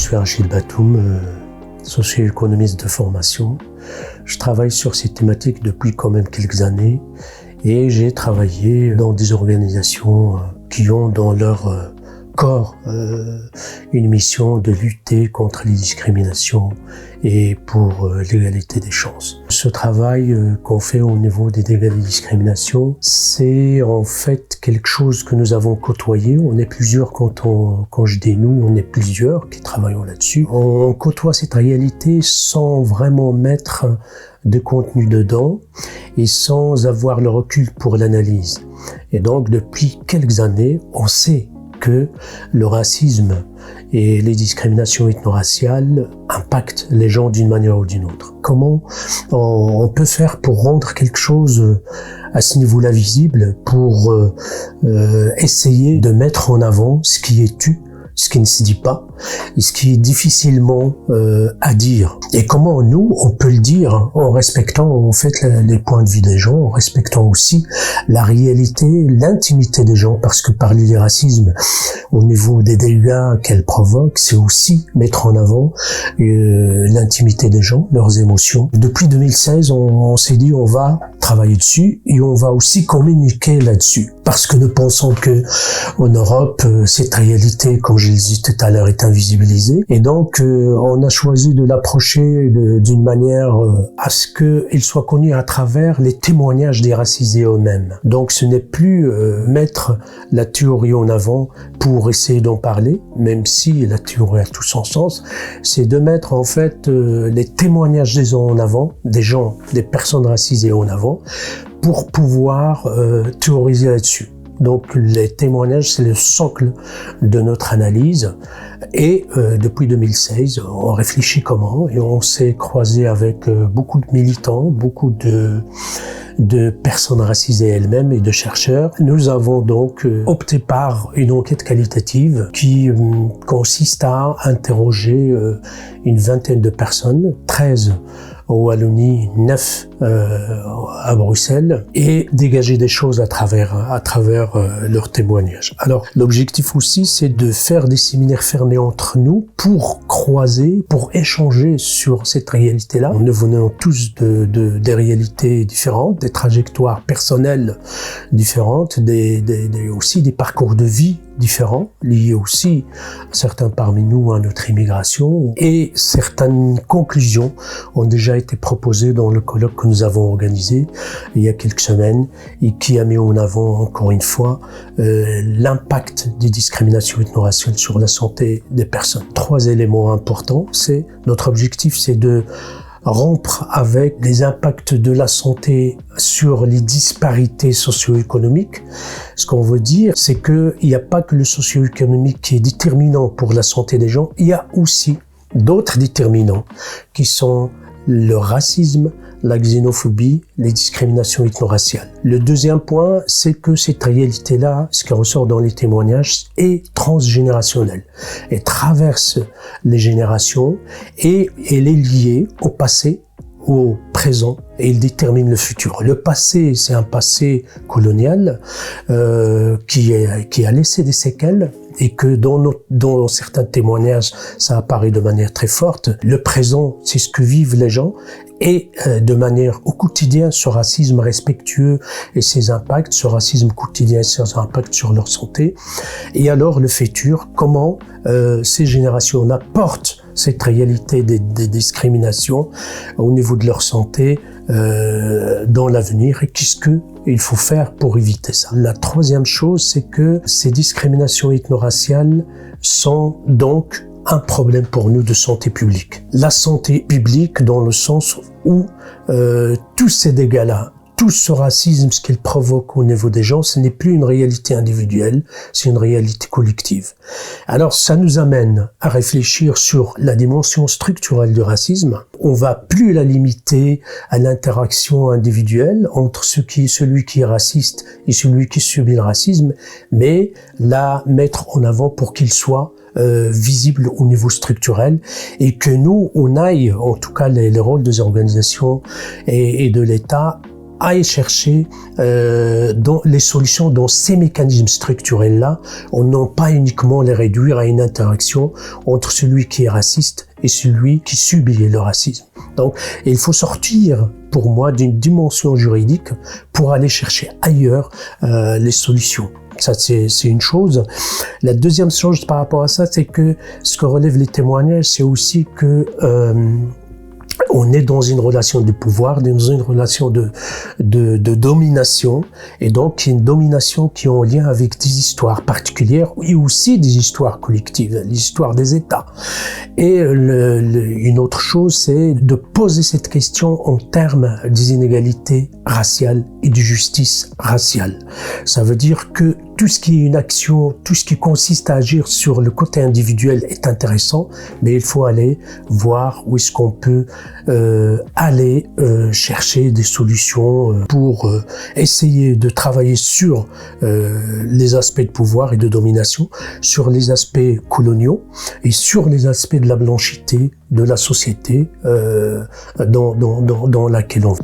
suis Achille Batoum, socio-économiste de formation. Je travaille sur ces thématiques depuis quand même quelques années et j'ai travaillé dans des organisations qui ont dans leur corps une mission de lutter contre les discriminations et pour l'égalité des chances. Ce travail qu'on fait au niveau des dégâts des discriminations, c'est en fait quelque chose que nous avons côtoyé. On est plusieurs quand je dis nous, on est plusieurs qui travaillons là-dessus. On côtoie cette réalité sans vraiment mettre de contenu dedans et sans avoir le recul pour l'analyse. Et donc depuis quelques années, on sait que le racisme et les discriminations ethno-raciales impactent les gens d'une manière ou d'une autre. Comment on peut faire pour rendre quelque chose à ce niveau-là visible, pour essayer de mettre en avant ce qui est tu, ce qui ne se dit pas, et ce qui est difficilement à dire. Et comment nous, on peut le dire en respectant en fait les points de vue des gens, en respectant aussi la réalité, l'intimité des gens, parce que parler du racisme au niveau des dégâts qu'elle provoque, c'est aussi mettre en avant l'intimité des gens, leurs émotions. Depuis 2016, on s'est dit on va travailler dessus et on va aussi communiquer là-dessus, parce que nous pensons que en Europe, cette réalité, comme je le disais tout à l'heure, est invisibilisée. Et donc, on a choisi de l'approcher d'une manière à ce qu'il soit connu à travers les témoignages des racisés eux-mêmes. Donc, ce n'est plus mettre la théorie en avant pour essayer d'en parler, même si la théorie a tout son sens, c'est de mettre en fait les témoignages des gens en avant, des personnes racisées en avant, pour pouvoir théoriser là-dessus. Donc les témoignages, c'est le socle de notre analyse. Et depuis 2016, on réfléchit comment, et on s'est croisé avec beaucoup de militants, beaucoup de personnes racisées elles-mêmes et de chercheurs. Nous avons donc opté par une enquête qualitative qui consiste à interroger une vingtaine de personnes, 13 au Wallonie, 9 à Bruxelles, et dégager des choses à travers leurs témoignages. Alors, l'objectif aussi, c'est de faire des séminaires fermés entre nous pour croiser, pour échanger sur cette réalité-là. Nous venons tous des réalités différentes, des trajectoires personnelles différentes, aussi des parcours de vie différents, liés aussi, certains parmi nous, à notre immigration. Et certaines conclusions ont déjà été proposées dans le colloque que nous avons organisé il y a quelques semaines et qui a mis en avant, encore une fois, l'impact des discriminations ethno-raciales sur la santé des personnes. 3 éléments importants. Notre objectif, c'est de rompre avec les impacts de la santé sur les disparités socio-économiques. Ce qu'on veut dire, c'est qu'il n'y a pas que le socio-économique qui est déterminant pour la santé des gens, il y a aussi d'autres déterminants qui sont le racisme, la xénophobie, les discriminations ethno-raciales. Le deuxième point, c'est que cette réalité-là, ce qui ressort dans les témoignages, est transgénérationnelle. Elle traverse les générations et elle est liée au passé, au présent, et il détermine le futur. Le passé, c'est un passé colonial qui a laissé des séquelles et que dans certains témoignages, ça apparaît de manière très forte. Le présent, c'est ce que vivent les gens et de manière au quotidien, ce racisme respectueux et ses impacts, ce racisme quotidien et ses impacts sur leur santé. Et alors le futur, comment ces générations-là portent cette réalité des discriminations au niveau de leur santé dans l'avenir et qu'est-ce qu'il faut faire pour éviter ça. La troisième chose, c'est que ces discriminations ethno-raciales sont donc un problème pour nous de santé publique. La santé publique dans le sens où tous ces dégâts-là, tout ce racisme, ce qu'il provoque au niveau des gens, ce n'est plus une réalité individuelle, c'est une réalité collective. Alors ça nous amène à réfléchir sur la dimension structurelle du racisme. On va plus la limiter à l'interaction individuelle entre celui qui est raciste et celui qui subit le racisme, mais la mettre en avant pour qu'il soit visible au niveau structurel et que nous, on aille, en tout cas les rôles des organisations et de l'État, aller chercher dans les solutions dans ces mécanismes structurels-là, on n'a pas uniquement les réduire à une interaction entre celui qui est raciste et celui qui subit le racisme. Donc, il faut sortir, pour moi, d'une dimension juridique pour aller chercher ailleurs les solutions. Ça, c'est une chose. La deuxième chose par rapport à ça, c'est que ce que relèvent les témoignages, c'est aussi que on est dans une relation de pouvoir, dans une relation de domination, et donc une domination qui est en lien avec des histoires particulières et aussi des histoires collectives, l'histoire des États. Et une autre chose, c'est de poser cette question en termes des inégalités raciales et de justice raciale. Ça veut dire que tout ce qui est une action, tout ce qui consiste à agir sur le côté individuel est intéressant, mais il faut aller voir où est-ce qu'on peut aller chercher des solutions pour essayer de travailler sur les aspects de pouvoir et de domination, sur les aspects coloniaux et sur les aspects de la blanchité de la société dans laquelle on vit.